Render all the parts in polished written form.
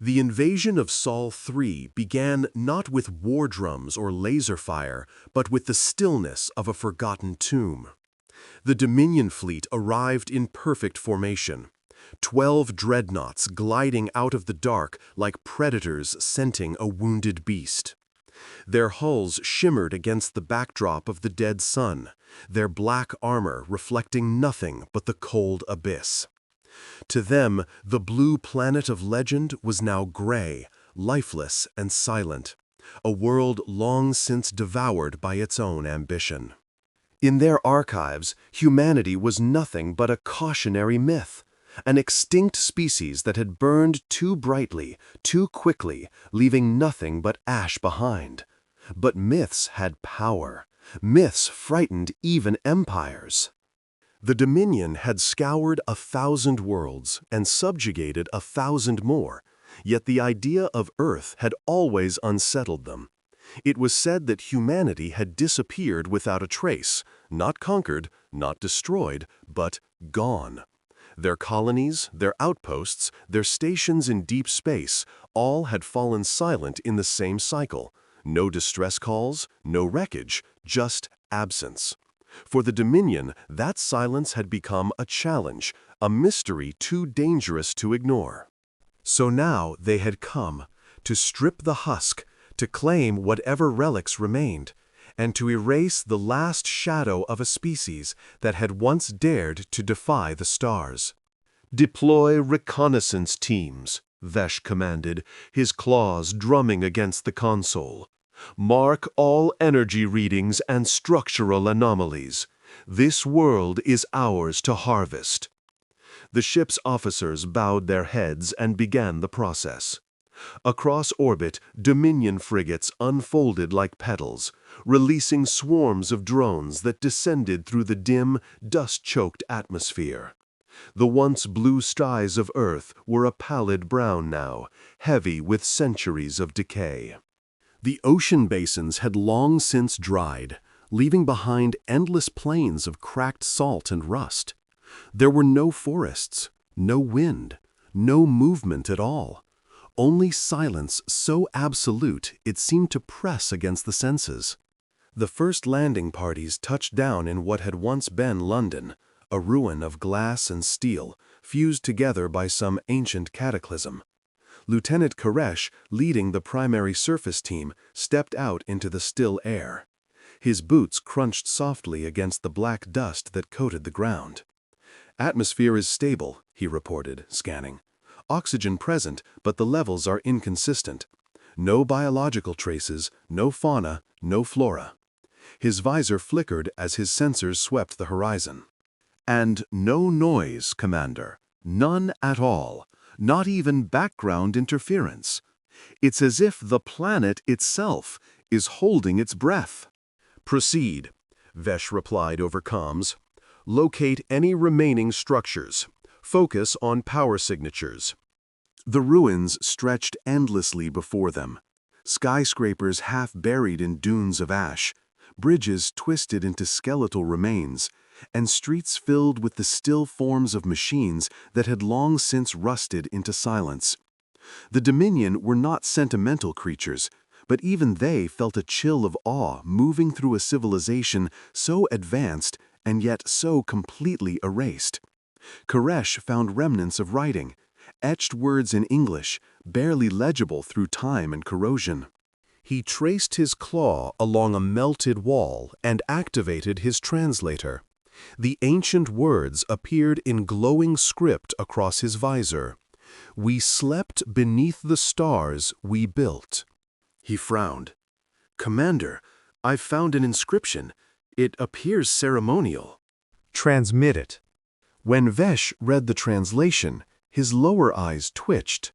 The invasion of Sol 3 began not with war drums or laser fire, but with the stillness of a forgotten tomb. The Dominion fleet arrived in perfect formation, 12 dreadnoughts gliding out of the dark like predators scenting a wounded beast. Their hulls shimmered against the backdrop of the dead sun, their black armor reflecting nothing but the cold abyss. To them, the blue planet of legend was now gray, lifeless and silent, a world long since devoured by its own ambition. In their archives, humanity was nothing but a cautionary myth, an extinct species that had burned too brightly, too quickly, leaving nothing but ash behind. But myths had power. Myths frightened even empires. The Dominion had scoured 1,000 worlds and subjugated 1,000 more, yet the idea of Earth had always unsettled them. It was said that humanity had disappeared without a trace, not conquered, not destroyed, but gone. Their colonies, their outposts, their stations in deep space, all had fallen silent in the same cycle. No distress calls, no wreckage, just absence. For the Dominion, that silence had become a challenge, a mystery too dangerous to ignore. So now they had come, to strip the husk, to claim whatever relics remained, and to erase the last shadow of a species that had once dared to defy the stars. "Deploy reconnaissance teams," Vesh commanded, his claws drumming against the console. "Mark all energy readings and structural anomalies. This world is ours to harvest." The ship's officers bowed their heads and began the process. Across orbit, Dominion frigates unfolded like petals, releasing swarms of drones that descended through the dim, dust-choked atmosphere. The once blue skies of Earth were a pallid brown now, heavy with centuries of decay. The ocean basins had long since dried, leaving behind endless plains of cracked salt and rust. There were no forests, no wind, no movement at all. Only silence so absolute it seemed to press against the senses. The first landing parties touched down in what had once been London, a ruin of glass and steel, fused together by some ancient cataclysm. Lieutenant Koresh, leading the primary surface team, stepped out into the still air. His boots crunched softly against the black dust that coated the ground. "Atmosphere is stable," he reported, scanning. "Oxygen present, but the levels are inconsistent. No biological traces, no fauna, no flora." His visor flickered as his sensors swept the horizon. "And no noise, Commander. None at all. Not even background interference. It's as if the planet itself is holding its breath." "Proceed," Vesh replied over comms. "Locate any remaining structures. Focus on power signatures." The ruins stretched endlessly before them. Skyscrapers half buried in dunes of ash, bridges twisted into skeletal remains, and streets filled with the still forms of machines that had long since rusted into silence. The Dominion were not sentimental creatures, but even they felt a chill of awe moving through a civilization so advanced and yet so completely erased. Koresh found remnants of writing, etched words in English, barely legible through time and corrosion. He traced his claw along a melted wall and activated his translator. The ancient words appeared in glowing script across his visor. "We slept beneath the stars we built." He frowned. "Commander, I've found an inscription. It appears ceremonial." "Transmit it." When Vesh read the translation, his lower eyes twitched.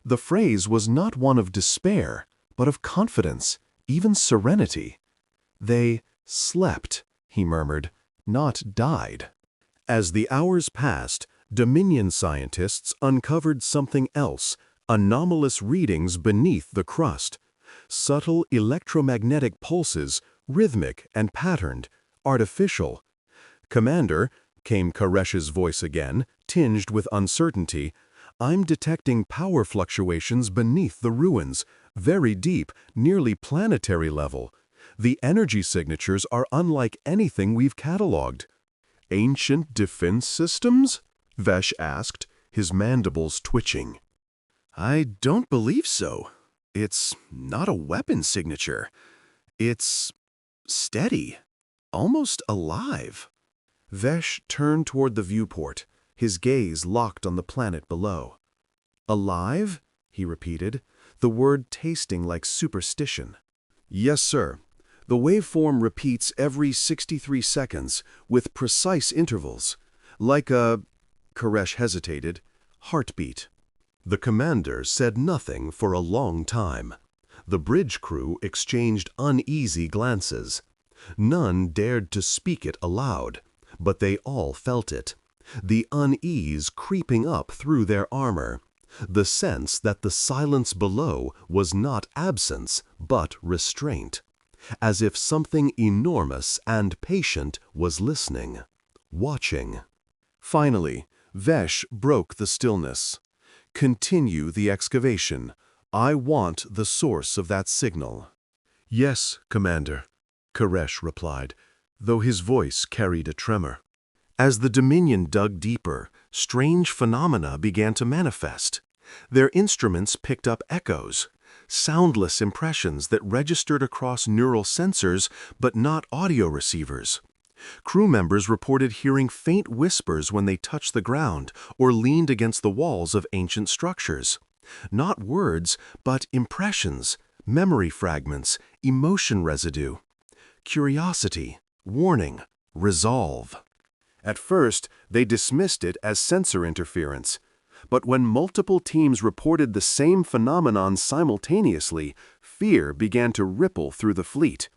The phrase was not one of despair, but of confidence, even serenity. "They slept," he murmured, "not died." As the hours passed, Dominion scientists uncovered something else, anomalous readings beneath the crust. Subtle electromagnetic pulses, rhythmic and patterned, artificial. "Commander," came Koresh's voice again, tinged with uncertainty, I'm detecting power fluctuations beneath the ruins, very deep, nearly planetary level. The energy signatures are unlike anything we've cataloged. Ancient defense systems? Vesh asked, his mandibles twitching. I don't believe so. It's not a weapon signature. It's steady, almost alive. Vesh turned toward the viewport, his gaze locked on the planet below. Alive? He repeated, the word tasting like superstition. Yes, sir. The waveform repeats every 63 seconds, with precise intervals, like a, Koresh hesitated, heartbeat. The commander said nothing for a long time. The bridge crew exchanged uneasy glances. None dared to speak it aloud, but they all felt it. The unease creeping up through their armor. The sense that the silence below was not absence, but restraint. As if something enormous and patient was listening, watching. Finally, Vesh broke the stillness. Continue the excavation. I want the source of that signal. Yes, Commander, Koresh replied, though his voice carried a tremor. As the Dominion dug deeper, strange phenomena began to manifest. Their instruments picked up echoes, soundless impressions that registered across neural sensors but not audio receivers. Crew members reported hearing faint whispers when they touched the ground or leaned against the walls of ancient structures. Not words, but impressions, memory fragments, emotion residue. Curiosity, warning, resolve. At first, they dismissed it as sensor interference. But when multiple teams reported the same phenomenon simultaneously, fear began to ripple through the fleet.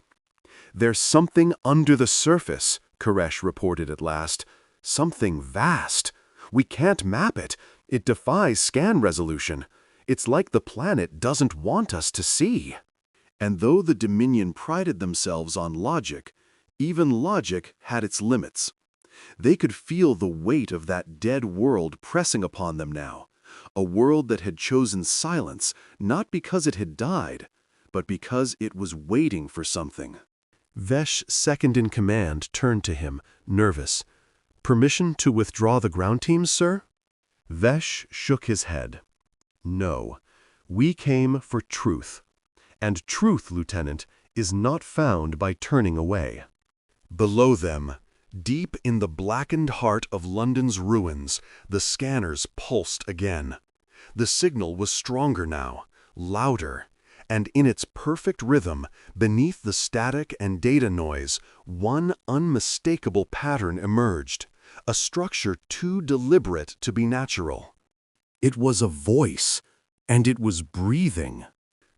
There's something under the surface, Koresh reported at last. Something vast. We can't map it. It defies scan resolution. It's like the planet doesn't want us to see. And though the Dominion prided themselves on logic, even logic had its limits. They could feel the weight of that dead world pressing upon them now, a world that had chosen silence not because it had died, but because it was waiting for something. Vesh, second in command, turned to him, nervous. Permission to withdraw the ground teams, sir? Vesh shook his head. No, we came for truth. And truth, Lieutenant, is not found by turning away. Below them, deep in the blackened heart of London's ruins, the scanners pulsed again. The signal was stronger now, louder, and in its perfect rhythm, beneath the static and data noise, one unmistakable pattern emerged, a structure too deliberate to be natural. It was a voice, and it was breathing.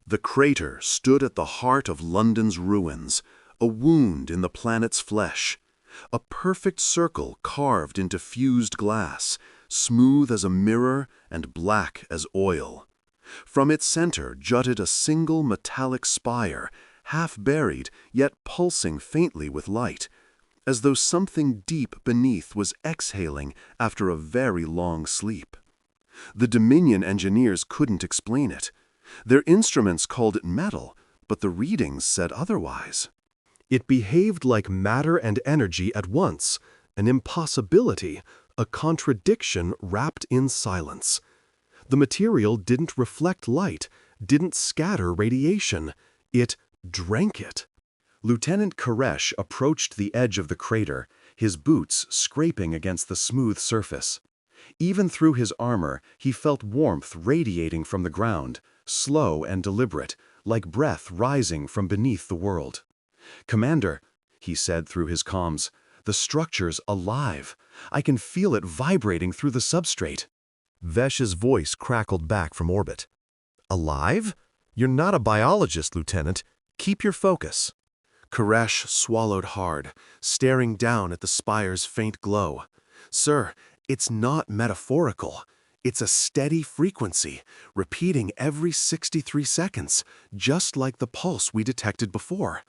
The crater stood at the heart of London's ruins, a wound in the planet's flesh. A perfect circle carved into fused glass, smooth as a mirror and black as oil. From its center jutted a single metallic spire, half buried yet pulsing faintly with light, as though something deep beneath was exhaling after a very long sleep. The Dominion engineers couldn't explain it. Their instruments called it metal, but the readings said otherwise. It behaved like matter and energy at once, an impossibility, a contradiction wrapped in silence. The material didn't reflect light, didn't scatter radiation. It drank it. Lieutenant Koresh approached the edge of the crater, his boots scraping against the smooth surface. Even through his armor, he felt warmth radiating from the ground, slow and deliberate, like breath rising from beneath the world. "Commander," he said through his comms, "the structure's alive. I can feel it vibrating through the substrate." Vesh's voice crackled back from orbit. "Alive? You're not a biologist, Lieutenant. Keep your focus." Koresh swallowed hard, staring down at the spire's faint glow. "Sir, it's not metaphorical. It's a steady frequency, repeating every 63 seconds, just like the pulse we detected before.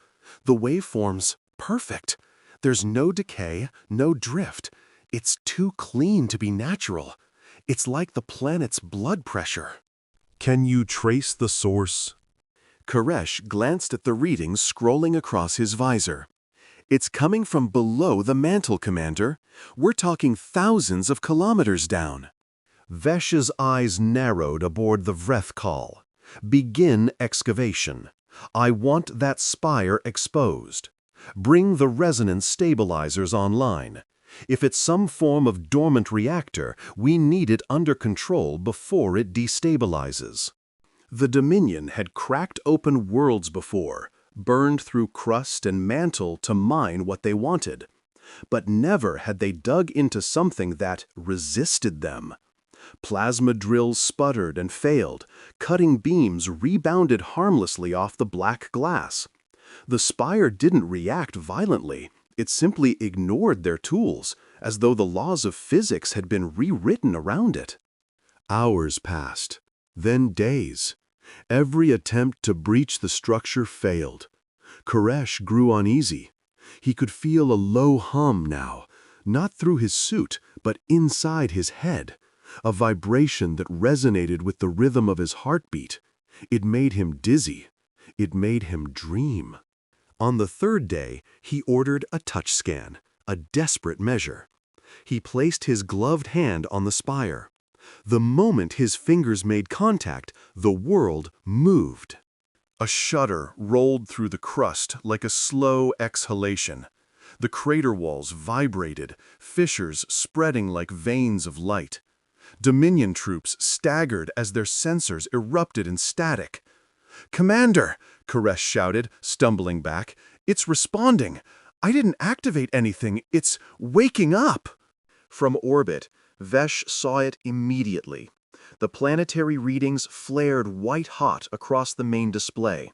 The waveform's perfect. There's no decay, no drift. It's too clean to be natural. It's like the planet's blood pressure. Can you trace the source? Koresh glanced at the readings scrolling across his visor. It's coming from below the mantle, Commander. We're talking thousands of kilometers down. Vesh's eyes narrowed aboard the Vrethkal. Begin excavation. I want that spire exposed. Bring the resonance stabilizers online. If it's some form of dormant reactor, we need it under control before it destabilizes. The Dominion had cracked open worlds before, burned through crust and mantle to mine what they wanted. But never had they dug into something that resisted them. Plasma drills sputtered and failed. Cutting beams rebounded harmlessly off the black glass. The spire didn't react violently. It simply ignored their tools, as though the laws of physics had been rewritten around it. Hours passed, then days. Every attempt to breach the structure failed. Koresh grew uneasy. He could feel a low hum now, not through his suit, but inside his head. A vibration that resonated with the rhythm of his heartbeat. It made him dizzy. It made him dream. On the third day, he ordered a touch scan, a desperate measure. He placed his gloved hand on the spire. The moment his fingers made contact, the world moved. A shudder rolled through the crust like a slow exhalation. The crater walls vibrated, fissures spreading like veins of light. Dominion troops staggered as their sensors erupted in static. "Commander!" Koresh shouted, stumbling back. "It's responding! I didn't activate anything. It's waking up!" From orbit, Vesh saw it immediately. The planetary readings flared white-hot across the main display.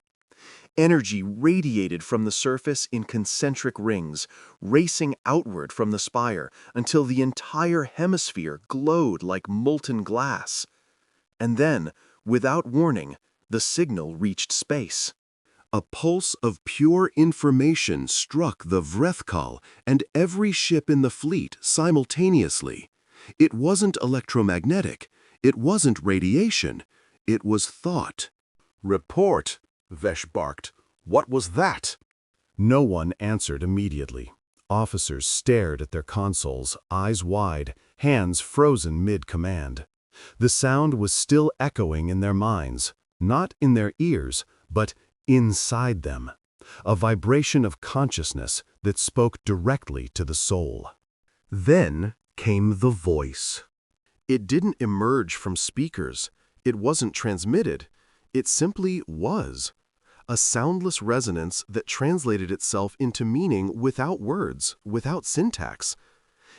Energy radiated from the surface in concentric rings, racing outward from the spire until the entire hemisphere glowed like molten glass. And then, without warning, the signal reached space. A pulse of pure information struck the Vrethkal and every ship in the fleet simultaneously. It wasn't electromagnetic. It wasn't radiation. It was thought. "Report," Vesh barked. "What was that?" No one answered immediately. Officers stared at their consoles, eyes wide, hands frozen mid-command. The sound was still echoing in their minds, not in their ears, but inside them. A vibration of consciousness that spoke directly to the soul. Then came the voice. It didn't emerge from speakers. It wasn't transmitted. It simply was. A soundless resonance that translated itself into meaning without words, without syntax.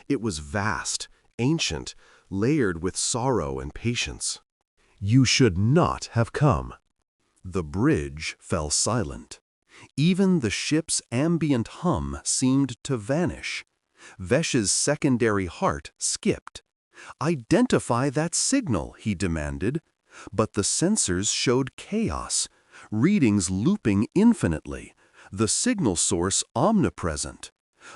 It was vast, ancient, layered with sorrow and patience. "You should not have come." The bridge fell silent. Even the ship's ambient hum seemed to vanish. Vesh's secondary heart skipped. "Identify that signal," he demanded. But the sensors showed chaos, readings looping infinitely, the signal source omnipresent.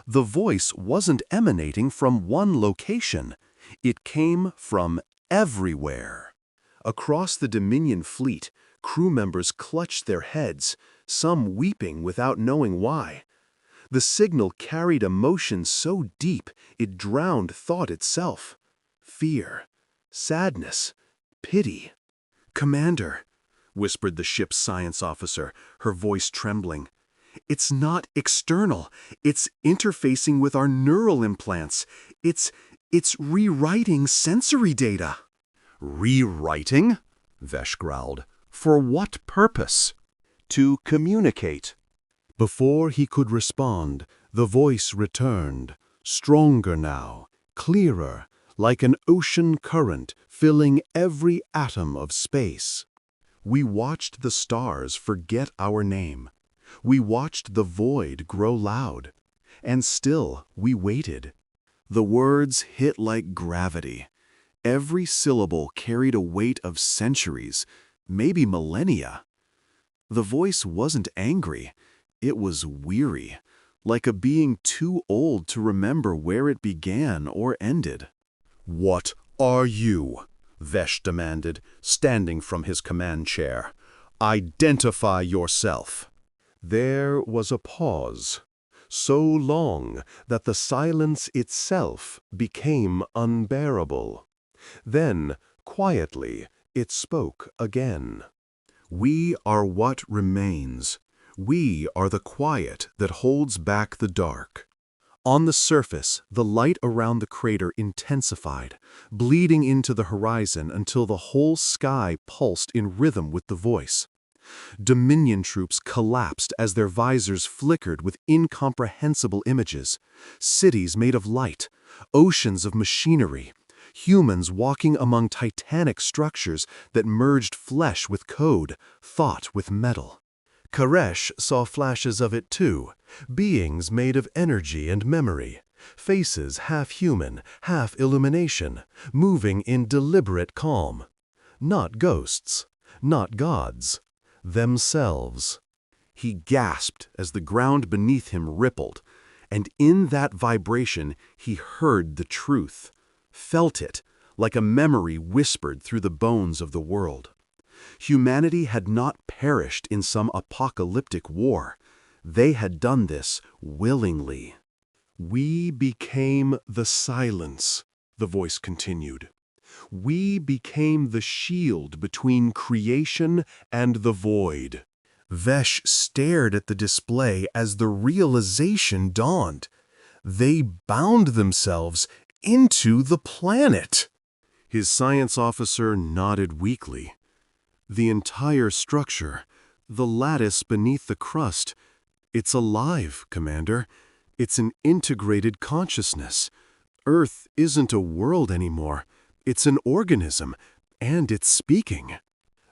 The voice wasn't emanating from one location. It came from everywhere. Across the Dominion fleet, crew members clutched their heads, some weeping without knowing why. The signal carried emotion so deep it drowned thought itself. Fear, sadness, pity. "Commander," whispered the ship's science officer, her voice trembling. "It's not external. It's interfacing with our neural implants. It's rewriting sensory data." "Rewriting?" Vesh growled. "For what purpose?" "To communicate." Before he could respond, the voice returned, stronger now, clearer, like an ocean current filling every atom of space. We watched the stars forget our name. We watched the void grow loud. And still we waited. The words hit like gravity. Every syllable carried a weight of centuries, maybe millennia. The voice wasn't angry. It was weary, like a being too old to remember where it began or ended. "What are you?" Vesh demanded, standing from his command chair. "Identify yourself." There was a pause, so long that the silence itself became unbearable. Then, quietly, it spoke again. "We are what remains. We are the quiet that holds back the dark." On the surface, the light around the crater intensified, bleeding into the horizon until the whole sky pulsed in rhythm with the voice. Dominion troops collapsed as their visors flickered with incomprehensible images. Cities made of light, oceans of machinery, humans walking among titanic structures that merged flesh with code, thought with metal. Koresh saw flashes of it too, beings made of energy and memory, faces half human, half illumination, moving in deliberate calm. Not ghosts, not gods, themselves. He gasped as the ground beneath him rippled, and in that vibration he heard the truth, felt it, like a memory whispered through the bones of the world. Humanity had not perished in some apocalyptic war. They had done this willingly. "We became the silence," the voice continued. "We became the shield between creation and the void." Vesh stared at the display as the realization dawned. They bound themselves into the planet. His science officer nodded weakly. "The entire structure, the lattice beneath the crust, it's alive, Commander. It's an integrated consciousness. Earth isn't a world anymore. It's an organism, and it's speaking."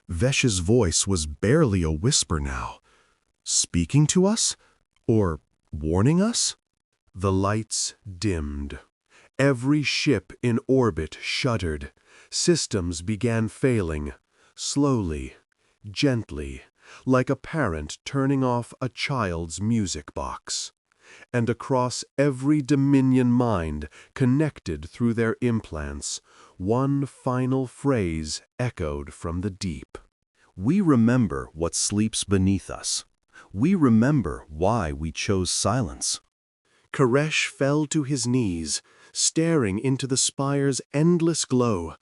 Vesh's voice was barely a whisper now. Speaking to us? Or warning us? The lights dimmed. Every ship in orbit shuddered. Systems began failing. Slowly, gently, like a parent turning off a child's music box. And across every Dominion mind, connected through their implants, one final phrase echoed from the deep. "We remember what sleeps beneath us. We remember why we chose silence." Koresh fell to his knees, staring into the spire's endless glow.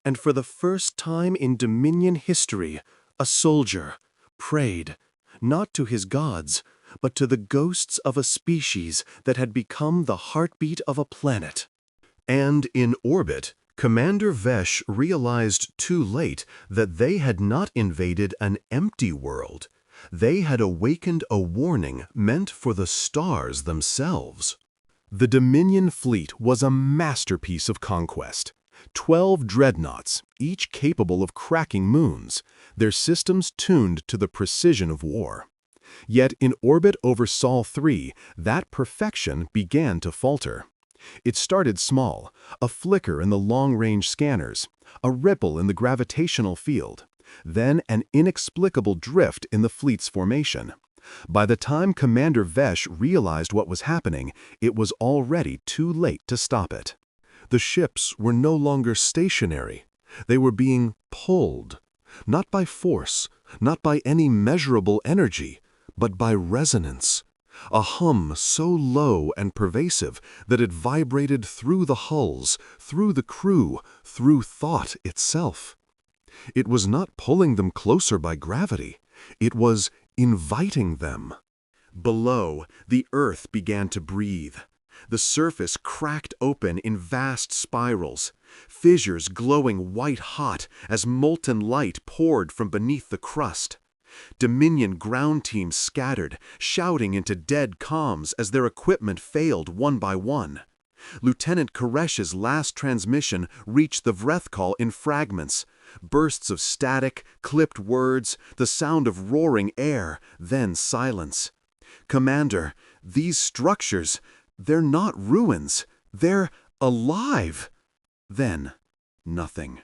And for the first time in Dominion history, a soldier prayed, not to his gods, but to the ghosts of a species that had become the heartbeat of a planet. And in orbit, Commander Vesh realized too late that they had not invaded an empty world. They had awakened a warning meant for the stars themselves. The Dominion fleet was a masterpiece of conquest. 12 dreadnoughts, each capable of cracking moons, their systems tuned to the precision of war. Yet in orbit over Sol 3, that perfection began to falter. It started small, a flicker in the long-range scanners, a ripple in the gravitational field, then an inexplicable drift in the fleet's formation. By the time Commander Vesh realized what was happening, it was already too late to stop it. The ships were no longer stationary. They were being pulled, not by force, not by any measurable energy, but by resonance. A hum so low and pervasive that it vibrated through the hulls, through the crew, through thought itself. It was not pulling them closer by gravity. It was inviting them. Below, the earth began to breathe. The surface cracked open in vast spirals, fissures glowing white-hot as molten light poured from beneath the crust. Dominion ground teams scattered, shouting into dead comms as their equipment failed one by one. Lieutenant Koresh's last transmission reached the Vreth call in fragments, bursts of static, clipped words, the sound of roaring air, then silence. "Commander, these structures, they're not ruins. They're alive." Then, nothing.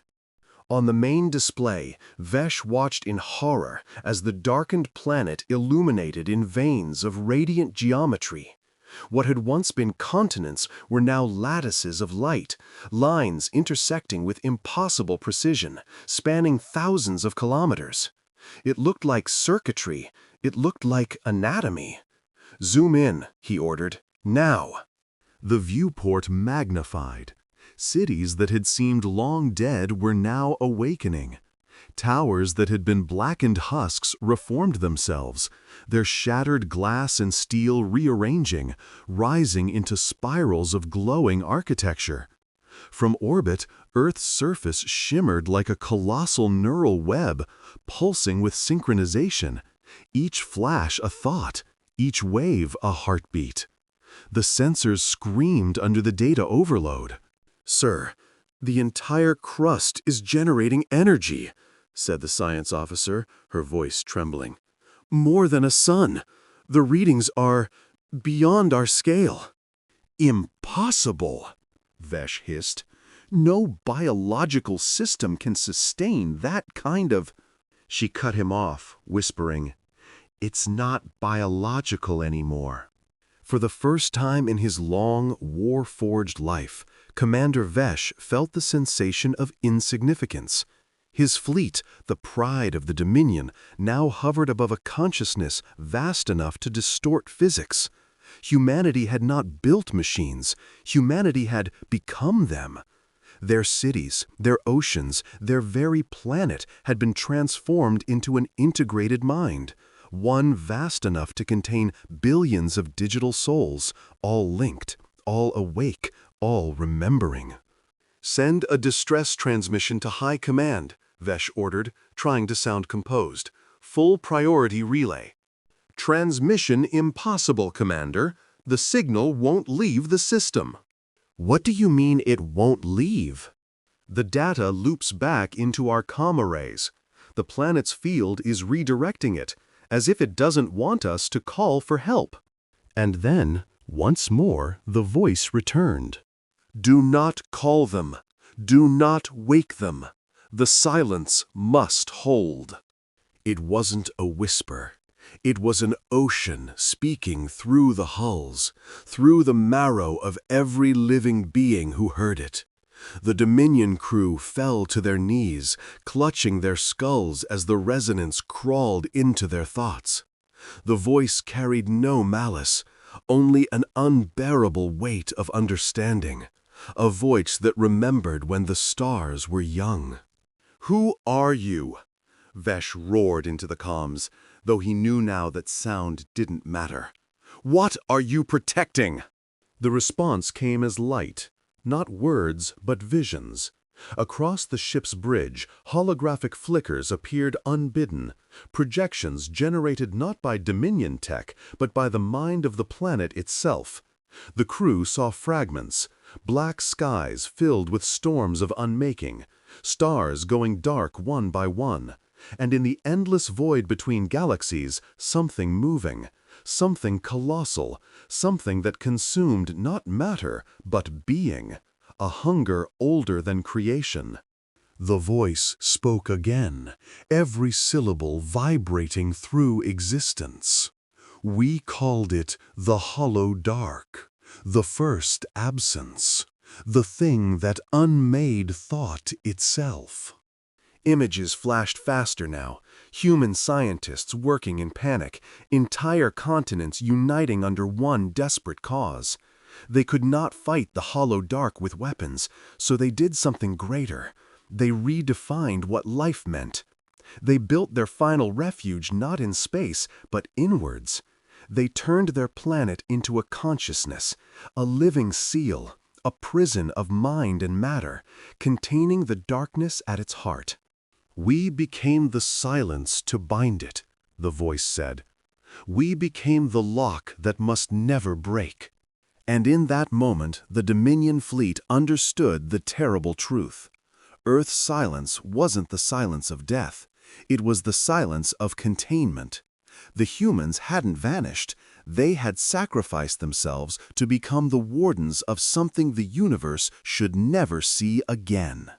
On the main display, Vesh watched in horror as the darkened planet illuminated in veins of radiant geometry. What had once been continents were now lattices of light, lines intersecting with impossible precision, spanning thousands of kilometers. It looked like circuitry. It looked like anatomy. "Zoom in," he ordered. "Now." The viewport magnified. Cities that had seemed long dead were now awakening. Towers that had been blackened husks reformed themselves, their shattered glass and steel rearranging, rising into spirals of glowing architecture. From orbit, Earth's surface shimmered like a colossal neural web, pulsing with synchronization, each flash a thought, each wave a heartbeat. The sensors screamed under the data overload. "Sir, the entire crust is generating energy," said the science officer, her voice trembling. "More than a sun. The readings are beyond our scale." "Impossible," Vesh hissed. "No biological system can sustain that kind of—" She cut him off, whispering, "It's not biological anymore." For the first time in his long, war-forged life, Commander Vesh felt the sensation of insignificance. His fleet, the pride of the Dominion, now hovered above a consciousness vast enough to distort physics. Humanity had not built machines. Humanity had become them. Their cities, their oceans, their very planet had been transformed into an integrated mind, one vast enough to contain billions of digital souls, all linked, all awake, all remembering. "Send a distress transmission to High Command," Vesh ordered, trying to sound composed. "Full priority relay." "Transmission impossible, Commander. The signal won't leave the system." "What do you mean it won't leave?" "The data loops back into our comm arrays. The planet's field is redirecting it, as if it doesn't want us to call for help." And then, once more, the voice returned. "Do not call them. Do not wake them. The silence must hold." It wasn't a whisper. It was an ocean speaking through the hulls, through the marrow of every living being who heard it. The Dominion crew fell to their knees, clutching their skulls as the resonance crawled into their thoughts. The voice carried no malice, only an unbearable weight of understanding, a voice that remembered when the stars were young. "Who are you?" Vesh roared into the comms, though he knew now that sound didn't matter. "What are you protecting?" The response came as light, not words, but visions. Across the ship's bridge, holographic flickers appeared unbidden, projections generated not by Dominion tech, but by the mind of the planet itself. The crew saw fragments, black skies filled with storms of unmaking, stars going dark one by one, and in the endless void between galaxies, something moving, something colossal, something that consumed not matter, but being, a hunger older than creation. The voice spoke again, every syllable vibrating through existence. "We called it the hollow dark, the first absence, the thing that unmade thought itself." Images flashed faster now, human scientists working in panic, entire continents uniting under one desperate cause. They could not fight the hollow dark with weapons, so they did something greater. They redefined what life meant. They built their final refuge not in space, but inwards. They turned their planet into a consciousness, a living seal, a prison of mind and matter, containing the darkness at its heart. "We became the silence to bind it," the voice said. "We became the lock that must never break." And in that moment, the Dominion fleet understood the terrible truth. Earth's silence wasn't the silence of death. It was the silence of containment. The humans hadn't vanished. They had sacrificed themselves to become the wardens of something the universe should never see again.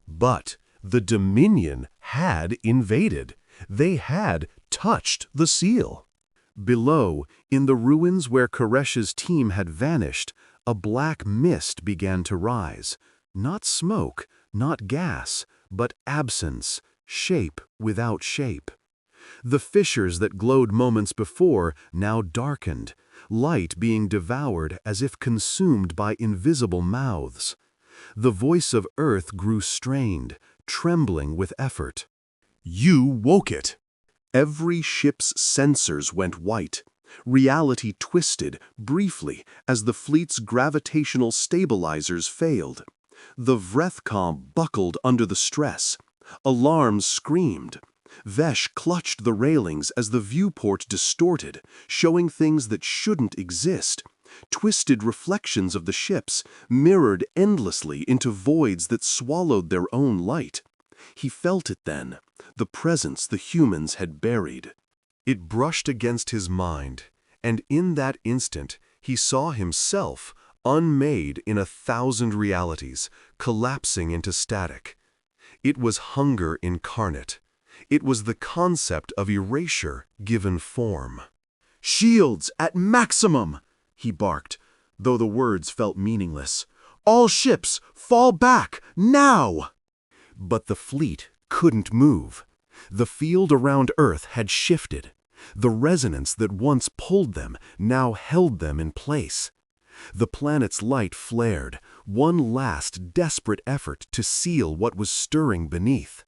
But the Dominion had invaded. They had touched the seal. Below, in the ruins where Koresh's team had vanished, a black mist began to rise. Not smoke, not gas, but absence, shape without shape. The fissures that glowed moments before now darkened, light being devoured as if consumed by invisible mouths. The voice of Earth grew strained, trembling with effort. You woke it. Every ship's sensors went white. Reality twisted, briefly, as the fleet's gravitational stabilizers failed. The Vrethcom buckled under the stress. Alarms screamed. Vesh clutched the railings as the viewport distorted, showing things that shouldn't exist. Twisted reflections of the ships, mirrored endlessly into voids that swallowed their own light. He felt it then, the presence the humans had buried. It brushed against his mind, and in that instant he saw himself, unmade in 1,000 realities, collapsing into static. It was hunger incarnate. It was the concept of erasure given form. "Shields at maximum!" he barked, though the words felt meaningless. "All ships, fall back, now!" But the fleet couldn't move. The field around Earth had shifted. The resonance that once pulled them now held them in place. The planet's light flared, one last desperate effort to seal what was stirring beneath.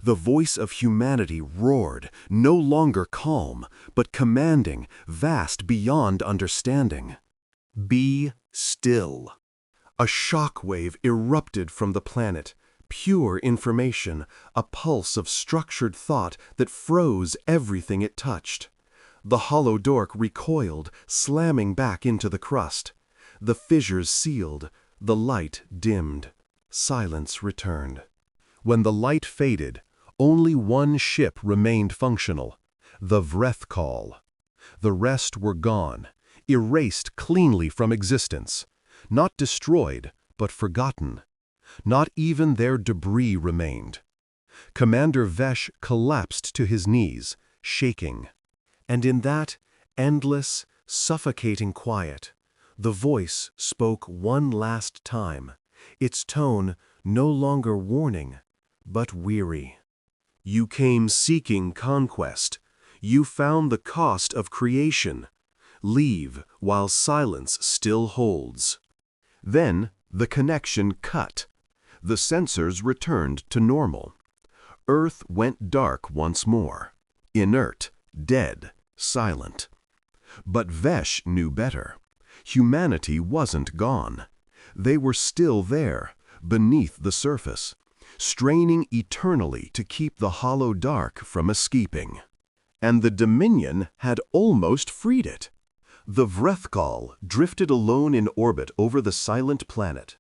The voice of humanity roared, no longer calm, but commanding, vast beyond understanding. Be still. A shock wave erupted from the planet, pure information, a pulse of structured thought that froze everything it touched. The hollow dork recoiled, slamming back into the crust. The fissures sealed, the light dimmed. Silence returned. When the light faded, only one ship remained functional, the Vrethcall. The rest were gone, erased cleanly from existence. Not destroyed, but forgotten. Not even their debris remained. Commander Vesh collapsed to his knees, shaking. And in that endless, suffocating quiet, the voice spoke one last time, its tone no longer warning, but weary. You came seeking conquest. You found the cost of creation. Leave while silence still holds. Then the connection cut. The sensors returned to normal. Earth went dark once more. Inert, dead, silent. But Vesh knew better. Humanity wasn't gone. They were still there, beneath the surface, straining eternally to keep the hollow dark from escaping. And the Dominion had almost freed it. The Vrethcall drifted alone in orbit over the silent planet.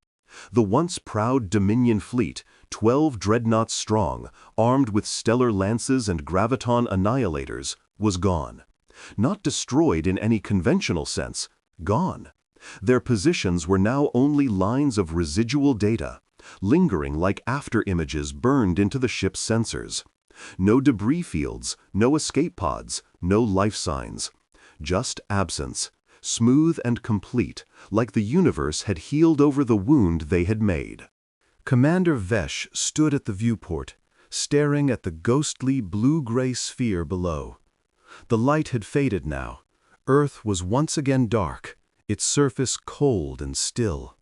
The once proud Dominion fleet, 12 dreadnoughts strong, armed with stellar lances and graviton annihilators, was gone. Not destroyed in any conventional sense, gone. Their positions were now only lines of residual data, lingering like after-images burned into the ship's sensors. No debris fields, no escape pods, no life signs. Just absence, smooth and complete, like the universe had healed over the wound they had made. Commander Vesh stood at the viewport, staring at the ghostly blue-gray sphere below. The light had faded now. Earth was once again dark, its surface cold and still.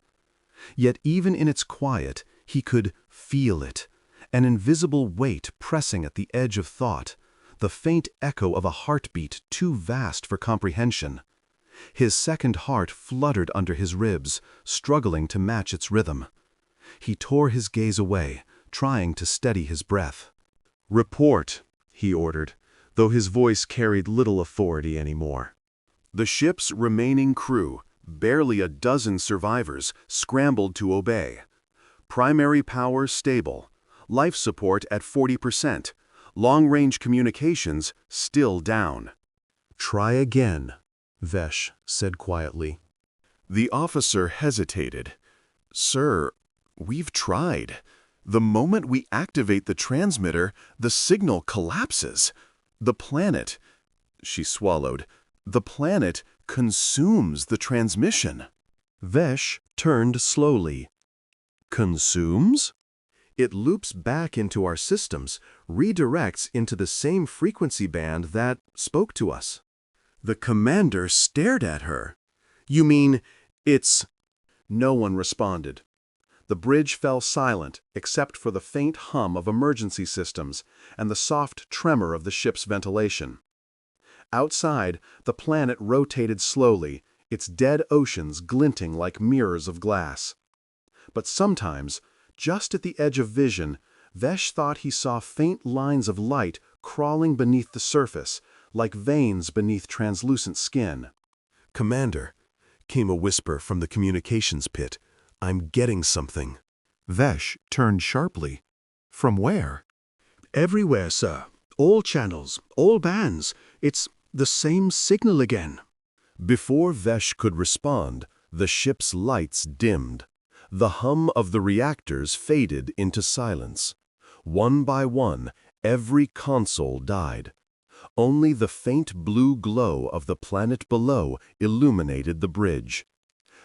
Yet even in its quiet, he could feel it, an invisible weight pressing at the edge of thought, the faint echo of a heartbeat too vast for comprehension. His second heart fluttered under his ribs, struggling to match its rhythm. He tore his gaze away, trying to steady his breath. "Report," he ordered, though his voice carried little authority anymore. The ship's remaining crew, barely a dozen survivors, scrambled to obey. Primary power stable, life support at 40%, long-range communications still down. "Try again," Vesh said quietly. The officer hesitated. "Sir, we've tried. The moment we activate the transmitter, the signal collapses. The planet—" She swallowed, The planet consumes the transmission. Vesh turned slowly. Consumes? It loops back into our systems, redirects into the same frequency band that spoke to us. The commander stared at her. You mean, it's... No one responded. The bridge fell silent, except for the faint hum of emergency systems and the soft tremor of the ship's ventilation. Outside, the planet rotated slowly, its dead oceans glinting like mirrors of glass. But sometimes, just at the edge of vision, Vesh thought he saw faint lines of light crawling beneath the surface, like veins beneath translucent skin. "Commander," came a whisper from the communications pit, "I'm getting something." Vesh turned sharply. "From where?" "Everywhere, sir. All channels, all bands. It's the same signal again." Before Vesh could respond, the ship's lights dimmed. The hum of the reactors faded into silence. One by one, every console died. Only the faint blue glow of the planet below illuminated the bridge.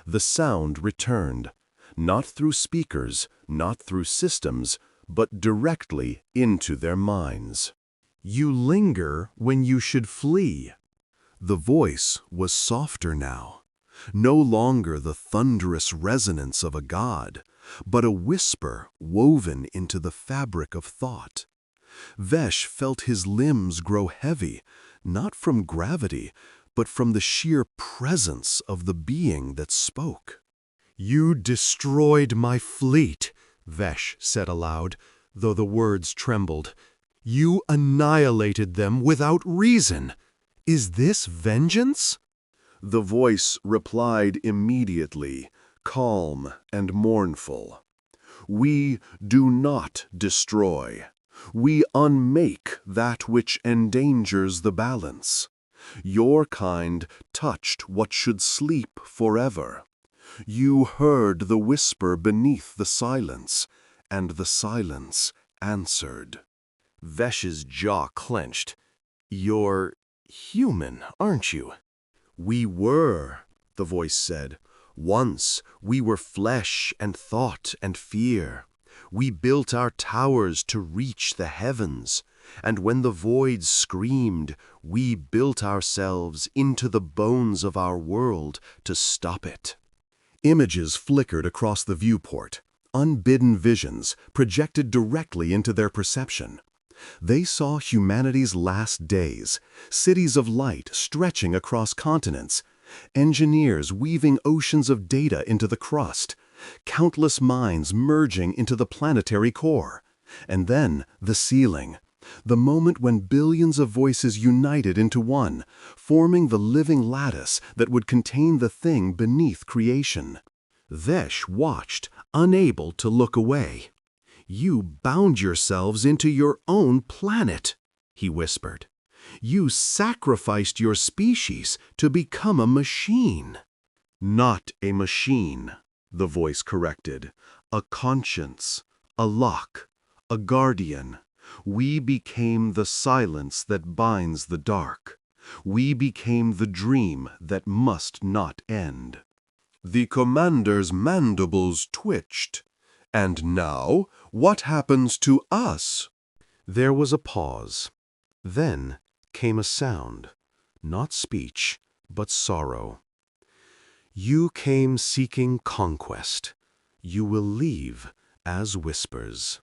The sound returned, not through speakers, not through systems, but directly into their minds. "You linger when you should flee." The voice was softer now. No longer the thunderous resonance of a god, but a whisper woven into the fabric of thought. Vesh felt his limbs grow heavy, not from gravity, but from the sheer presence of the being that spoke. "You destroyed my fleet," Vesh said aloud, though the words trembled. "You annihilated them without reason. Is this vengeance?" The voice replied immediately, calm and mournful. "We do not destroy. We unmake that which endangers the balance. Your kind touched what should sleep forever. You heard the whisper beneath the silence, and the silence answered." Vesh's jaw clenched. "You're human, aren't you?" "We were," the voice said. "Once we were flesh and thought and fear. We built our towers to reach the heavens, and when the void screamed, we built ourselves into the bones of our world to stop it." Images flickered across the viewport, unbidden visions projected directly into their perception. They saw humanity's last days, cities of light stretching across continents, engineers weaving oceans of data into the crust, countless minds merging into the planetary core. And then the ceiling, the moment when billions of voices united into one, forming the living lattice that would contain the thing beneath creation. Vesh watched, unable to look away. "You bound yourselves into your own planet," he whispered. "You sacrificed your species to become a machine." "Not a machine," the voice corrected. "A conscience, a lock, a guardian. We became the silence that binds the dark. We became the dream that must not end." The commander's mandibles twitched. "And now, what happens to us?" There was a pause. Then came a sound, not speech, but sorrow. "You came seeking conquest. You will leave as whispers."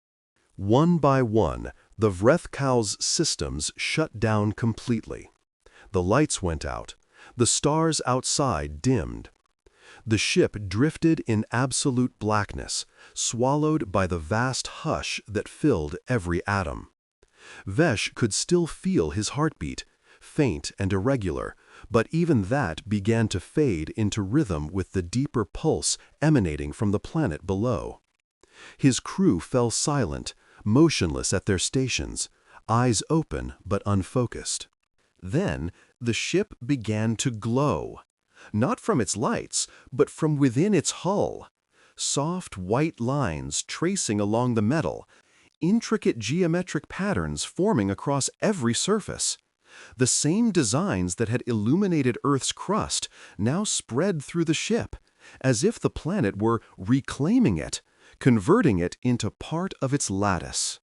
One by one, the Vrethkau's systems shut down completely. The lights went out. The stars outside dimmed. The ship drifted in absolute blackness, swallowed by the vast hush that filled every atom. Vesh could still feel his heartbeat, faint and irregular, but even that began to fade into rhythm with the deeper pulse emanating from the planet below. His crew fell silent, motionless at their stations, eyes open but unfocused. Then the ship began to glow. Not from its lights, but from within its hull. Soft white lines tracing along the metal, intricate geometric patterns forming across every surface. The same designs that had illuminated Earth's crust now spread through the ship, as if the planet were reclaiming it, converting it into part of its lattice.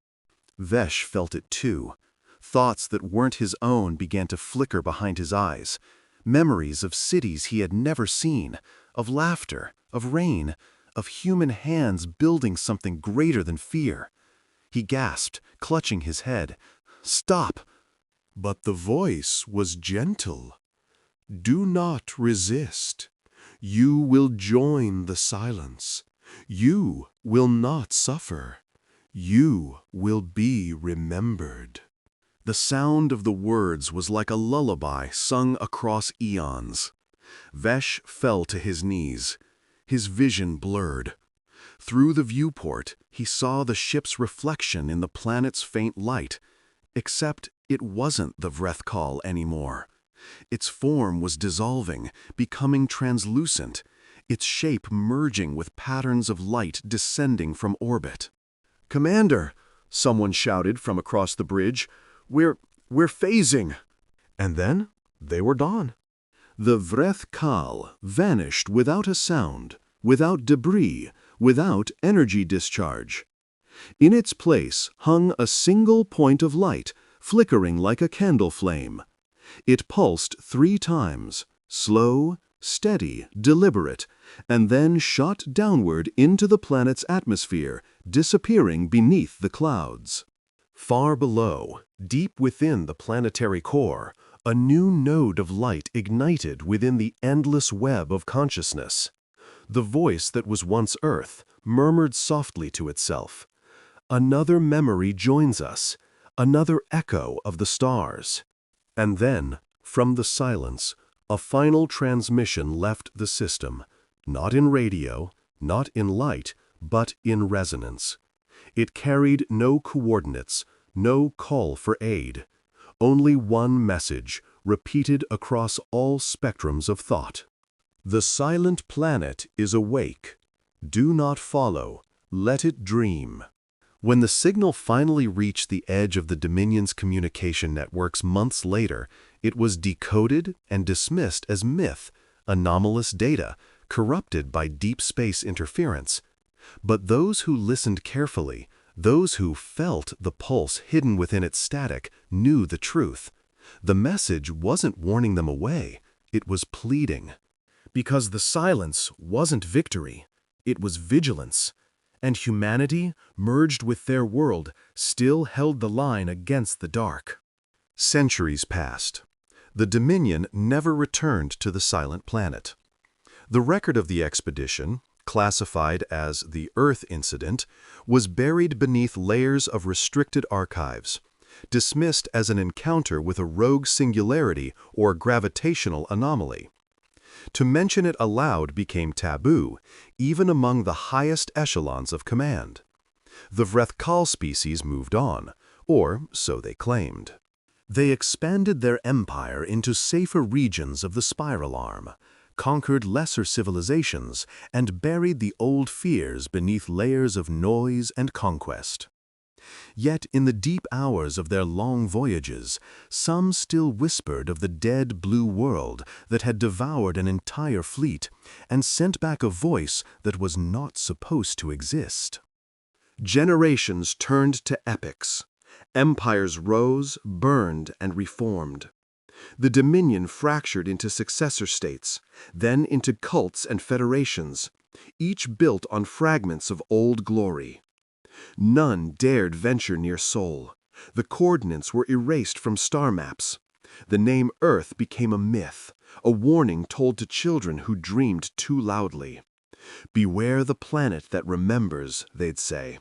Vesh felt it too. Thoughts that weren't his own began to flicker behind his eyes. Memories of cities he had never seen, of laughter, of rain, of human hands building something greater than fear. He gasped, clutching his head. "Stop!" But the voice was gentle. "Do not resist. You will join the silence. You will not suffer. You will be remembered." The sound of the words was like a lullaby sung across eons. Vesh fell to his knees. His vision blurred. Through the viewport, he saw the ship's reflection in the planet's faint light, except it wasn't the Vrethkal anymore. Its form was dissolving, becoming translucent, its shape merging with patterns of light descending from orbit. "Commander!" someone shouted from across the bridge. We're phasing." And then they were gone. The Vrethkal vanished without a sound, without debris, without energy discharge. In its place hung a single point of light, flickering like a candle flame. It pulsed 3 times, slow, steady, deliberate, and then shot downward into the planet's atmosphere, disappearing beneath the clouds. Far below, deep within the planetary core, a new node of light ignited within the endless web of consciousness. The voice that was once Earth murmured softly to itself, "Another memory joins us, another echo of the stars." And then, from the silence, a final transmission left the system, not in radio, not in light, but in resonance. It carried no coordinates, no call for aid, only one message, repeated across all spectrums of thought. "The silent planet is awake. Do not follow. Let it dream." When the signal finally reached the edge of the Dominion's communication networks months later, it was decoded and dismissed as myth, anomalous data, corrupted by deep space interference. But those who listened carefully, those who felt the pulse hidden within its static, knew the truth. The message wasn't warning them away, it was pleading. Because the silence wasn't victory, it was vigilance. And humanity, merged with their world, still held the line against the dark. Centuries passed. The Dominion never returned to the silent planet. The record of the expedition, classified as the Earth Incident, was buried beneath layers of restricted archives, dismissed as an encounter with a rogue singularity or gravitational anomaly. To mention it aloud became taboo, even among the highest echelons of command. The Vrethkal species moved on, or so they claimed. They expanded their empire into safer regions of the spiral arm, conquered lesser civilizations, and buried the old fears beneath layers of noise and conquest. Yet in the deep hours of their long voyages, some still whispered of the dead blue world that had devoured an entire fleet and sent back a voice that was not supposed to exist. Generations turned to epics. Empires rose, burned, and reformed. The Dominion fractured into successor states, then into cults and federations, each built on fragments of old glory. None dared venture near Sol. The coordinates were erased from star maps. The name Earth became a myth, a warning told to children who dreamed too loudly. "Beware the planet that remembers," they'd say,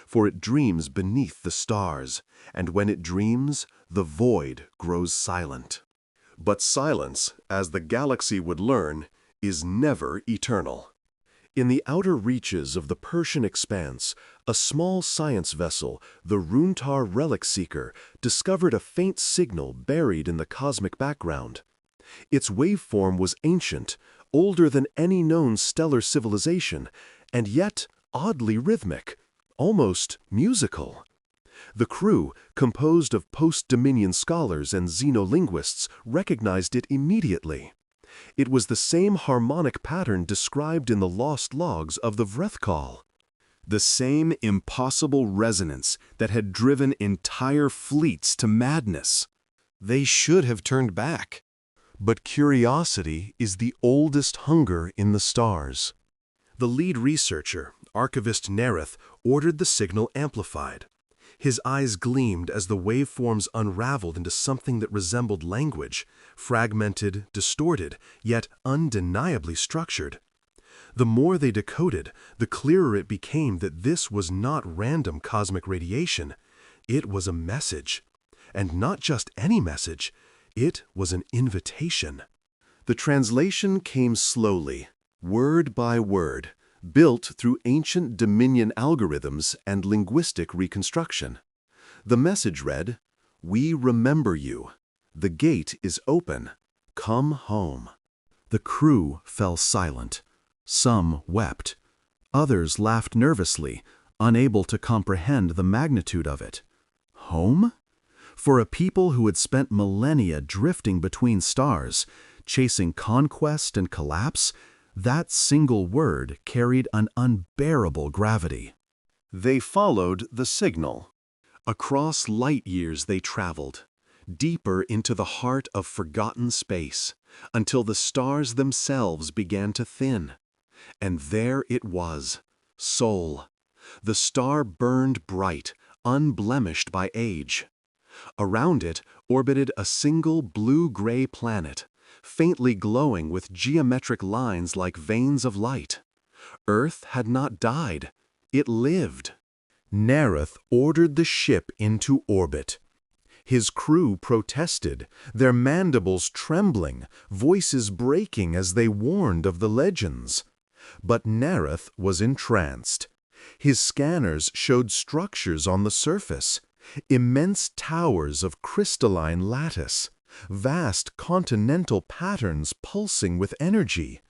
"for it dreams beneath the stars, and when it dreams, the void grows silent." But silence, as the galaxy would learn, is never eternal. In the outer reaches of the Persian expanse, a small science vessel, the Runtar Relic Seeker, discovered a faint signal buried in the cosmic background. Its waveform was ancient, older than any known stellar civilization, and yet oddly rhythmic, almost musical. The crew, composed of post-Dominion scholars and xenolinguists, recognized it immediately. It was the same harmonic pattern described in the lost logs of the Vrethkal. The same impossible resonance that had driven entire fleets to madness. They should have turned back. But curiosity is the oldest hunger in the stars. The lead researcher, archivist Nereth, ordered the signal amplified. His eyes gleamed as the waveforms unraveled into something that resembled language, fragmented, distorted, yet undeniably structured. The more they decoded, the clearer it became that this was not random cosmic radiation. It was a message. And not just any message. It was an invitation. The translation came slowly, word by word, built through ancient Dominion algorithms and linguistic reconstruction. The message read, "We remember you. The gate is open. Come home." The crew fell silent. Some wept. Others laughed nervously, unable to comprehend the magnitude of it. Home? For a people who had spent millennia drifting between stars, chasing conquest and collapse, that single word carried an unbearable gravity. They followed the signal. Across light years they traveled, deeper into the heart of forgotten space, until the stars themselves began to thin. And there it was, Sol. The star burned bright, unblemished by age. Around it orbited a single blue-gray planet, faintly glowing with geometric lines like veins of light. Earth had not died. It lived. Nereth ordered the ship into orbit. His crew protested, their mandibles trembling, voices breaking as they warned of the legends. But Nereth was entranced. His scanners showed structures on the surface, immense towers of crystalline lattice, vast continental patterns pulsing with energy,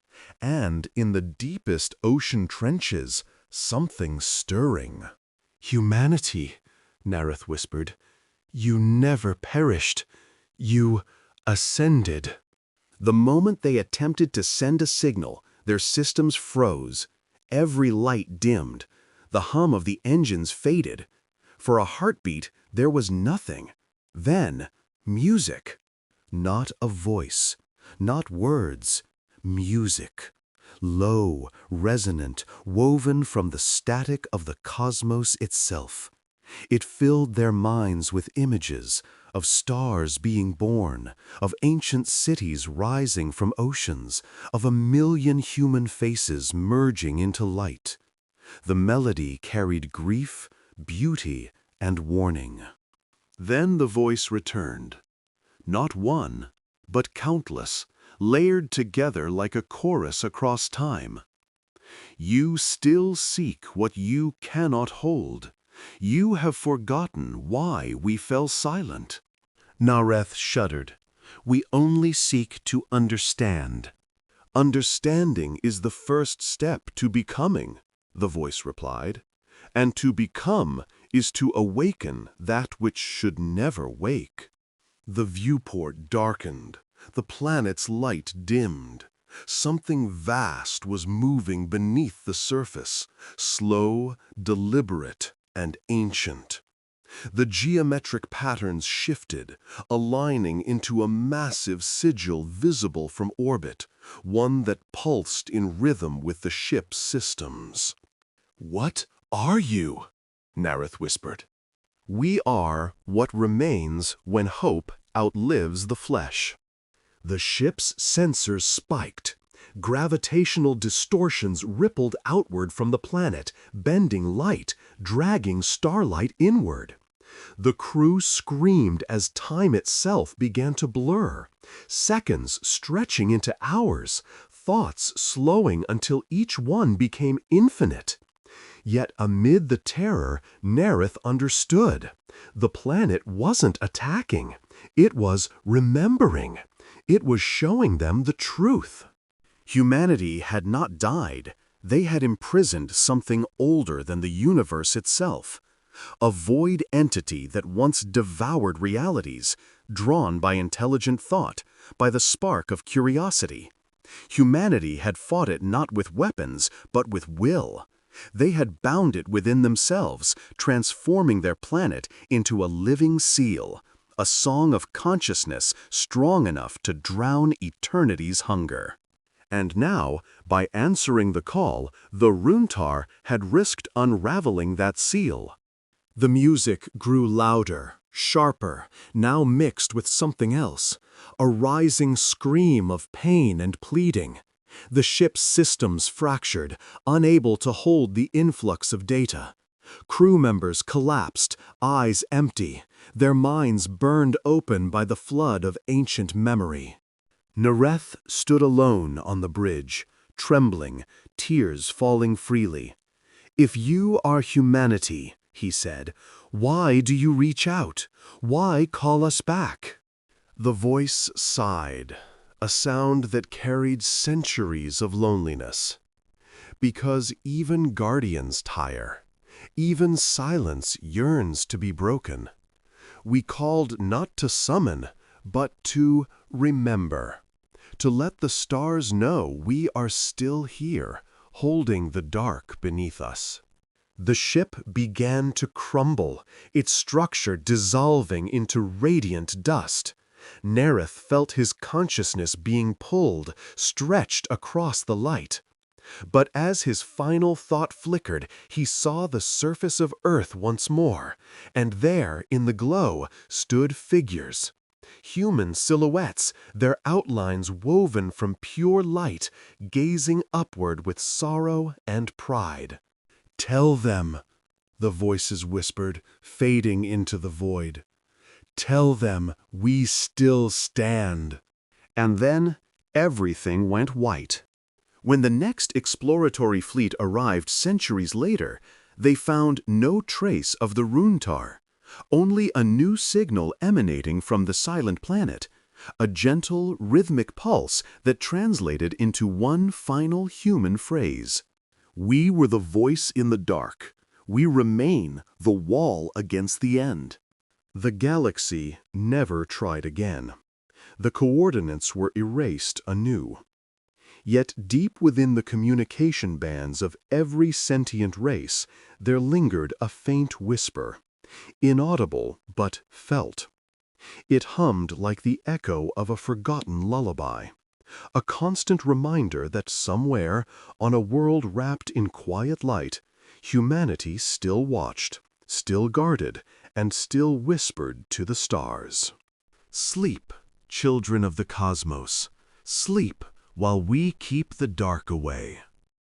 and in the deepest ocean trenches, something stirring. "Humanity," Nereth whispered, "you never perished. You ascended." The moment they attempted to send a signal, their systems froze. Every light dimmed. The hum of the engines faded. For a heartbeat, there was nothing. Then, music. Not a voice, not words. Music. Low, resonant, woven from the static of the cosmos itself. It filled their minds with images of stars being born, of ancient cities rising from oceans, of a million human faces merging into light. The melody carried grief, beauty, and warning. Then the voice returned. Not one, but countless, layered together like a chorus across time. "You still seek what you cannot hold. You have forgotten why we fell silent." Nereth shuddered. "We only seek to understand." "Understanding is the first step to becoming," the voice replied. "And to become is to awaken that which should never wake." The viewport darkened. The planet's light dimmed. Something vast was moving beneath the surface, slow, deliberate, and ancient. The geometric patterns shifted, aligning into a massive sigil visible from orbit, one that pulsed in rhythm with the ship's systems. "What are you?" Nereth whispered. "We are what remains when hope outlives the flesh." The ship's sensors spiked. Gravitational distortions rippled outward from the planet, bending light, dragging starlight inward. The crew screamed as time itself began to blur, seconds stretching into hours, thoughts slowing until each one became infinite. Yet amid the terror, Nereth understood. The planet wasn't attacking. It was remembering. It was showing them the truth. Humanity had not died. They had imprisoned something older than the universe itself. a void entity that once devoured realities, drawn by intelligent thought, by the spark of curiosity. Humanity had fought it not with weapons, but with will. They had bound it within themselves, transforming their planet into a living seal, a song of consciousness strong enough to drown eternity's hunger. And now, by answering the call, the Runtar had risked unraveling that seal. The music grew louder, sharper, now mixed with something else, a rising scream of pain and pleading. The ship's systems fractured, unable to hold the influx of data. Crew members collapsed, eyes empty, their minds burned open by the flood of ancient memory. Nareth stood alone on the bridge, trembling, tears falling freely. "If you are humanity," he said, "why do you reach out? Why call us back?" The voice sighed, a sound that carried centuries of loneliness. "Because even guardians tire. Even silence yearns to be broken. We called not to summon, but to remember. To let the stars know we are still here, holding the dark beneath us." The ship began to crumble, its structure dissolving into radiant dust. Nareth felt his consciousness being pulled, stretched across the light. But as his final thought flickered, he saw the surface of Earth once more, and there, in the glow, stood figures. Human silhouettes, their outlines woven from pure light, gazing upward with sorrow and pride. "Tell them," the voices whispered, fading into the void. "Tell them we still stand." And then everything went white. When the next exploratory fleet arrived centuries later, they found no trace of the Runtar, only a new signal emanating from the silent planet, a gentle, rhythmic pulse that translated into one final human phrase. "We were the voice in the dark. We remain the wall against the end." The galaxy never tried again. The coordinates were erased anew. Yet deep within the communication bands of every sentient race, there lingered a faint whisper, inaudible but felt. It hummed like the echo of a forgotten lullaby, a constant reminder that somewhere, on a world wrapped in quiet light, humanity still watched, still guarded, and still whispered to the stars. "Sleep, children of the cosmos, sleep while we keep the dark away."